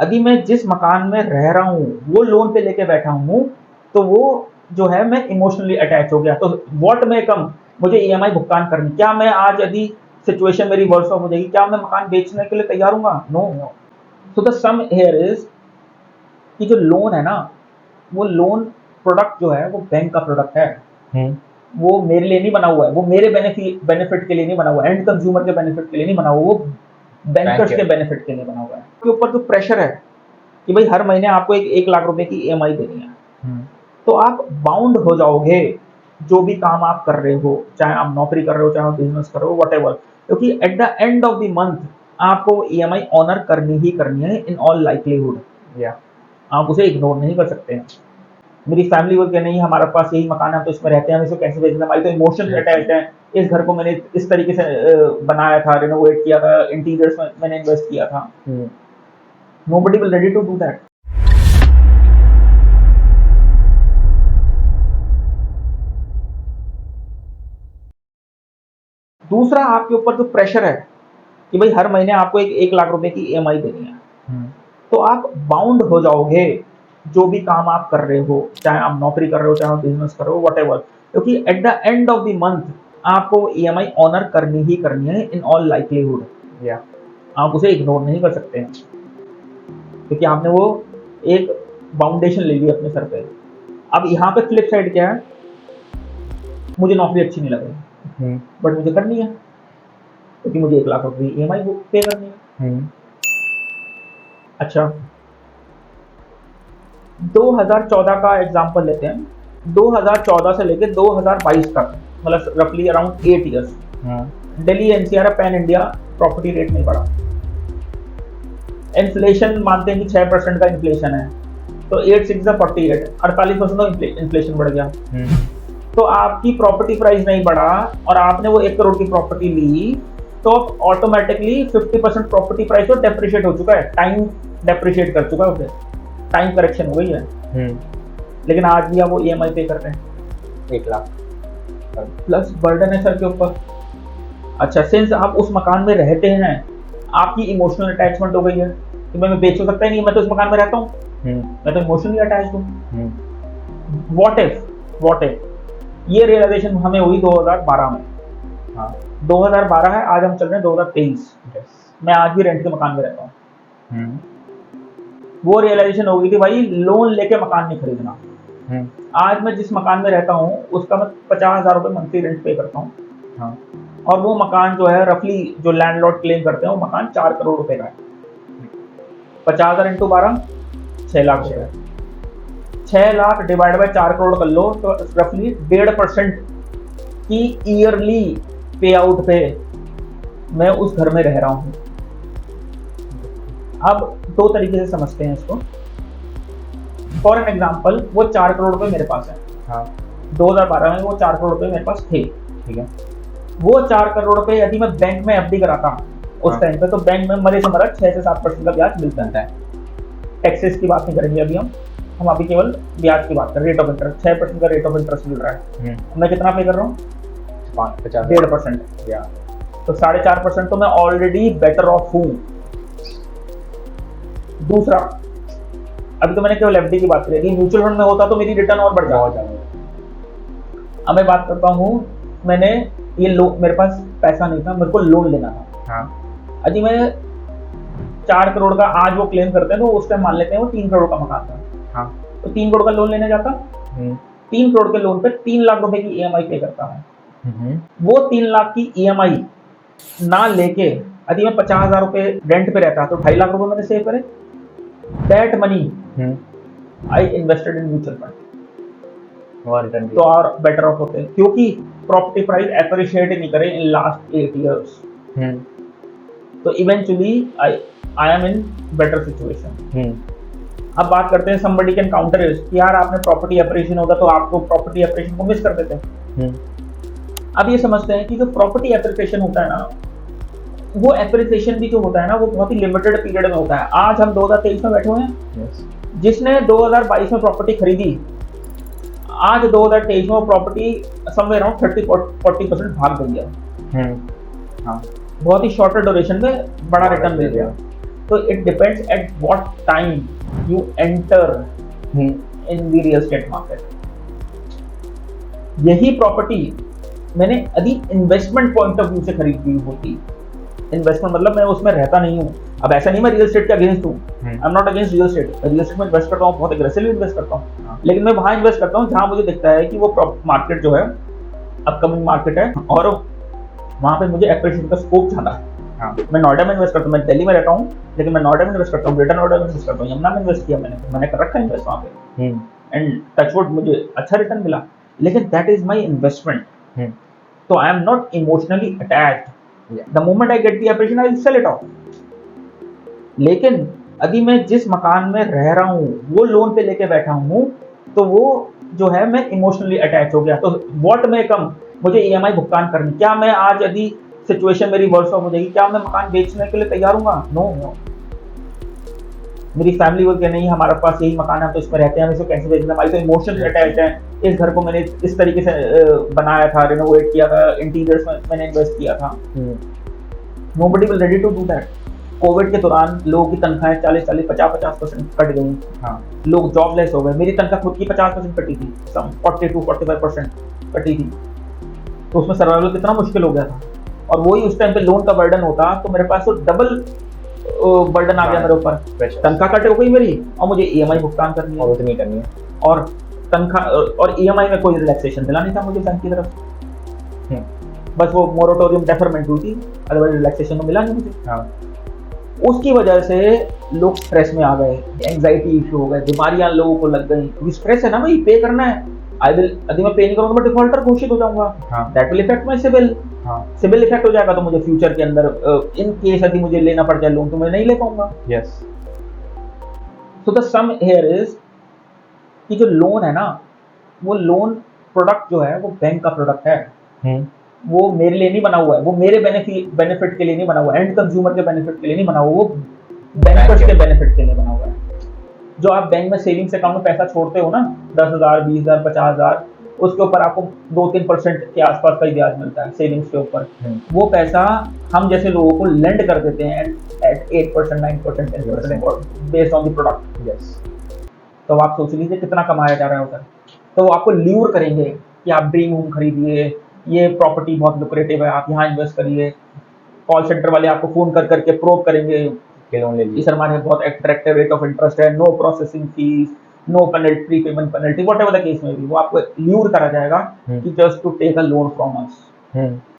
यदि मैं जिस मकान में रह रहा हूँ वो लोन पे लेके बैठा हूँ, तो वो जो है मैं इमोशनली अटैच हो गया। तो व्हाट मे कम, मुझे ईएमआई भुगतान करनी, क्या मैं आज यदि सिचुएशन मेरी वर्स ऑफ हो जाएगी, क्या मैं मकान बेचने के लिए तैयार हूँ? No. So the sum here is कि जो लोन है ना, वो लोन प्रोडक्ट जो है वो बैंक का प्रोडक्ट है। वो मेरे लिए नहीं बना हुआ है, वो मेरे बेनिफिट के लिए नहीं बना हुआ है, एंड कंज्यूमर के बेनिफिट के लिए नहीं बना हुआ, वो बैंकर्स के बेनिफिट के लिए बना हुआ है। के ऊपर जो प्रेशर है कि भाई हर महीने आपको 1 लाख रुपए की ईएमआई देनी है, तो आप बाउंड हो जाओगे जो भी काम आप कर रहे हो, चाहे आप नौकरी कर रहे हो, चाहे आप बिजनेस कर रहे हो, वट, क्योंकि at the end of the month आपको ईएमआई ऑनर करनी ही करनी है इन ऑल लाइवलीहुड। आप उसे इग्नोर नहीं कर सकते हैं। मेरी फैमिली बोलती है नहीं हमारे पास यही मकान है, तो इसमें रहते हैं, हम इसको कैसे बेचना, हमारी तो इमोशनल अटैच्ड है, इस घर को मैंने इस तरीके से बनाया था, रिनोवेट किया था, इंटीरियर्स में मैंने इन्वेस्ट किया था। Nobody will ready to do that. दूसरा, आपके ऊपर जो प्रेशर है कि भाई हर महीने आपको 1 लाख रुपए की ईएमआई देनी है, तो आप बाउंड हो जाओगे जो भी काम आप कर रहे हो, चाहे आप नौकरी कर रहे हो, चाहे आप बिजनेस कर रहे हो, वट, क्योंकि at the end of the month आपको ईएमआई ऑनर करनी ही करनी है इन ऑल लाइवलीहुड। आप उसे इग्नोर नहीं कर सकते हैं, क्योंकि आपने वो एक बाउंडेशन ले ली अपने सर पे। अब यहाँ पे फ्लिप साइड क्या है, मुझे नौकरी अच्छी नहीं लग रही, बट मुझे करनी है क्योंकि मुझे 1 लाख रुपए ईएमआई पे करनी है। अच्छा, 2014 का एग्जांपल लेते हैं। 2014 से लेकर 2022 तक, मतलब रफली around 8 years, Delhi NCR pan India property rate नहीं बढ़ा। इन्फ्लेशन मानते हैं कि 6% का इन्फ्लेशन है, तो 8 6 48, 48% का इन्फ्लेशन बढ़ गया। तो आपकी प्रॉपर्टी प्राइस नहीं बढ़ा और आपने वो 1 करोड़ की प्रॉपर्टी ली, तो ऑटोमेटिकली 50% प्रॉपर्टी प्राइस तो डेप्रिशिएट हो चुका है, टाइम डेप्रिशिएट कर चुका है उसे, टाइम करेक्शन हो गई है। लेकिन आज भी आप वो ईएमआई पे कर रहे हैं 1 लाख, प्लस बर्डन है सर के ऊपर। अच्छा, सिंस आप उस मकान में रहते हैं, आपकी इमोशनल अटैचमेंट हो गई है कि मैं बेच तो सकता ही नहीं, मैं तो इस मकान में रहता हूँ, मैं तो इमोशनली अटैच्ड हूँ। व्हाट इफ ये रियलाइजेशन हमें हुई 2012 में। 2012 है, आज हम चल रहे हैं 2023। मैं आज भी रेंट के मकान में रहता हूँ। वो रियलाइजेशन हो गई थी भाई, लोन लेके मकान नहीं खरीदना। आज मैं जिस मकान में रहता हूँ उसका मैं 50,000 रुपये मंथली रेंट पे करता हूँ, और वो मकान जो है रफली जो लैंडलॉर्ड क्लेम करते हैं, वो मकान 4 करोड़ रुपए का है। 50,000 इंटू 12, 6 लाख रुपए। 6 लाख डिवाइड बाय 4 करोड़ कर लो, तो रफली 1.5% की ईयरली पे आउट पे मैं उस घर में रह रहा हूँ। अब 2 तरीके से समझते हैं इसको। फॉर एन एग्जाम्पल, वो 4 करोड़ रुपए मेरे पास है। 2012 में वो 4 करोड़ रुपए मेरे पास थे, ठीक है। वो 4 करोड़ रुपए यदि मैं बैंक में एफडी कराता उस टाइम पे, तो बैंक में मरे से मरा 6 से 7% का ब्याज मिलता है। टैक्सेस की बात नहीं करेंगे अभी हम अभी केवल ब्याज की बात कर, रेट ऑफ इंटरेस्ट 6% का रेट ऑफ इंटरेस्ट मिल रहा है। मैं कितना पे कर रहा हूँ? 1.5%। तो 4.5% तो मैं ऑलरेडी बेटर ऑफ हूँ। दूसरा, अभी तो मैंने केवल एफडी की बात करी, म्यूचुअल फंड में होता तो मेरी रिटर्न और बढ़ जाता। अब मैं बात करता हूँ, मैंने ये मेरे पास पैसा नहीं था, मेरे को लोन लेना था। यदि मैं 4 करोड़ का आज वो क्लेम करते हैं, तो उस टाइम मान लेते हैं वो 3 करोड़ का मकान था। तो 3 करोड़ का लोन लेने जाता, 3 करोड़ के लोन पे 3 लाख रुपए की ईएमआई पे करता हूँ। वो 3 लाख की ईएमआई ना लेके यदि मैं 50,000 रुपए रेंट पे रहता, तो 2.5 लाख रुपए मैंने सेव करे। That money I invested in mutual fund, तो और बेटर ऑफ होते हैं, क्योंकि प्रॉपर्टी प्राइस एप्रिशिएट नहीं करे इन लास्ट 8 इयर्स। तो eventually I am in better situation. अब बात करते हैं, somebody can counter it कि यार आपने प्रॉपर्टी एप्रिशिएशन होगा तो आपको प्रॉपर्टी एप्रिशिएशन को मिस कर देते हैं। अब ये समझते हैं कि जो प्रॉपर्टी एप्रिशिएशन होता है ना, वो एप्रिसिएशन भी जो होता है ना, वो बहुत ही लिमिटेड पीरियड में होता है। आज हम 2023 में बैठे हुए हैं, जिसने 2022 में प्रॉपर्टी खरीदी, आज 2023 में वो प्रॉपर्टी समवेयर अराउंड 30-40% भाग गई है। बहुत ही शॉर्टर ड्यूरेशन में बड़ा रिटर्न मिल गया। तो it depends at what time you enter in the real estate market. यही प्रॉपर्टी मैंने यदि इन्वेस्टमेंट पॉइंट ऑफ व्यू से खरीदी होती, इन्वेस्टमेंट मतलब मैं उसमें रहता नहीं हूँ, अब ऐसा नहीं मैं रियल एस्टेट के अगेंस्ट हूँ, आई am not against real estate, real estate में इन्वेस्ट करता हूँ, बहुत एग्रेसिवली इन्वेस्ट करता हूँ, लेकिन मैं वहां इन्वेस्ट करता हूँ जहां मुझे दिखता है कि वो मार्केट जो है अपकमिंग मार्केट है और वहां पे मुझे एप्रिशिएशन का स्कोप ज्यादा है। मैं नोएडा में इन्वेस्ट करता हूँ, मैं दिल्ली में रहता हूँ लेकिन मैं नोएडा में इन्वेस्ट करता हूँ, ग्रेटर नोएडा में इन्वेस्ट करता हूँ, यमुना में इन्वेस्ट किया मैंने कर रखा है इन्वेस्ट वहाँ पे एंड टचवुड मुझे अच्छा रिटर्न मिला, लेकिन दैट इज माई इन्वेस्टमेंट। तो I am not emotionally attached, the moment I get the appreciation I will sell it off. लेकिन यदि मैं जिस मकान में रह रहा हूँ वो लोन पे लेके बैठा हूँ तो वो जो है मैं इमोशनली अटैच हो गया, तो व्हाट में कम मुझे ईएमआई भुगतान करनी, क्या मैं आज यदि सिचुएशन मेरी वर्स ऑफ हो जाएगी क्या मैं मकान बेचने के लिए तैयार हूँ? नो। मेरी फैमिली बोलती है नहीं हमारे पास यही मकान है तो इसमें रहते हैं, हम इसको कैसे बेचना, हमारी तो इमोशनली अटैच है, इस घर को मैंने इस तरीके से बनाया था, रिनोवेट किया था, इंटीरियर्स में मैंने इन्वेस्ट किया था। Nobody will ready to do that. Covid के दौरान लोगों की तनख्वाहें 40-40, 50-50% कट गई, लोग जॉबलेस हो गए, मेरी तनख्वाह खुद की 50% कटी थी, 40-45% कटी थी, तो उसमें सर्वाइवल कितना मुश्किल हो गया था। और वही उस टाइम पे लोन का बर्डन होता तो मेरे पास तो डबल बर्डन आ गया मेरे ऊपर, तनख्वाह कट हो गई मेरी और मुझे ईएमआई भुगतान करनी है, उतनी करनी है, और तनख्वाह और ईएमआई में कोई रिलैक्सेशन मिला नहीं था मुझे बैंक की तरफ, बस वो मोरेटोरियम डेफरमेंट हुई थी, अदरवाइज रिलैक्सेशन तो मिला नहीं मुझे। उसकी वजह से लोग स्ट्रेस में आ गए, एंजाइटी इशू हो गए, बीमारियां लोगों को लग गई, क्योंकि स्ट्रेस है ना भाई, पे करना है, आई विल यदि मैं पे नहीं करूंगा तो मैं डिफॉल्टर घोषित हो जाऊंगा, that will effect my CIBIL, CIBIL effect हो जाएगा तो मुझे फ्यूचर के अंदर इन केस यदि मुझे लेना पड़ जाए लोन तो मैं नहीं ले पाऊंगा। Yes, so the sum here is कि जो लोन है ना, वो लोन प्रोडक्ट जो है वो बैंक का प्रोडक्ट है, वो मेरे लिए नहीं बना हुआ है, वो मेरे बेनिफिट के लिए नहीं बना हुआ है, एंड कंज्यूमर के बेनिफिट के लिए नहीं बना हुआ, वो बैंकर्स के बेनिफिट के लिए बना हुआ है। जो आप बैंक में सेविंग्स अकाउंट में पैसा छोड़ते हो ना, 10,000, 20,000, 50,000, उसके ऊपर आपको 2-3% के आसपास का ही ब्याज मिलता है सेविंग्स के ऊपर, वो पैसा हम जैसे लोगों को लेंड कर देते हैं at 8%, 9%, 10% based on the product. Yes, तो आप सोच लीजिए कितना कमाया जा रहा है उधर। तो वो आपको ल्यूर करेंगे कि आप ड्रीम होम खरीदिए, ये प्रॉपर्टी बहुत लुक्रेटिव है, आप यहाँ इन्वेस्ट करिए, कॉल सेंटर वाले आपको फोन कर करके प्रोब करेंगे कि लोन ले लीजिए, सर हमारे बहुत अट्रैक्टिव रेट ऑफ इंटरेस्ट है, no processing fees, no penalty, prepayment penalty, whatever the case में भी, वो आपको ल्यूर करा जाएगा कि just to take a loan from us.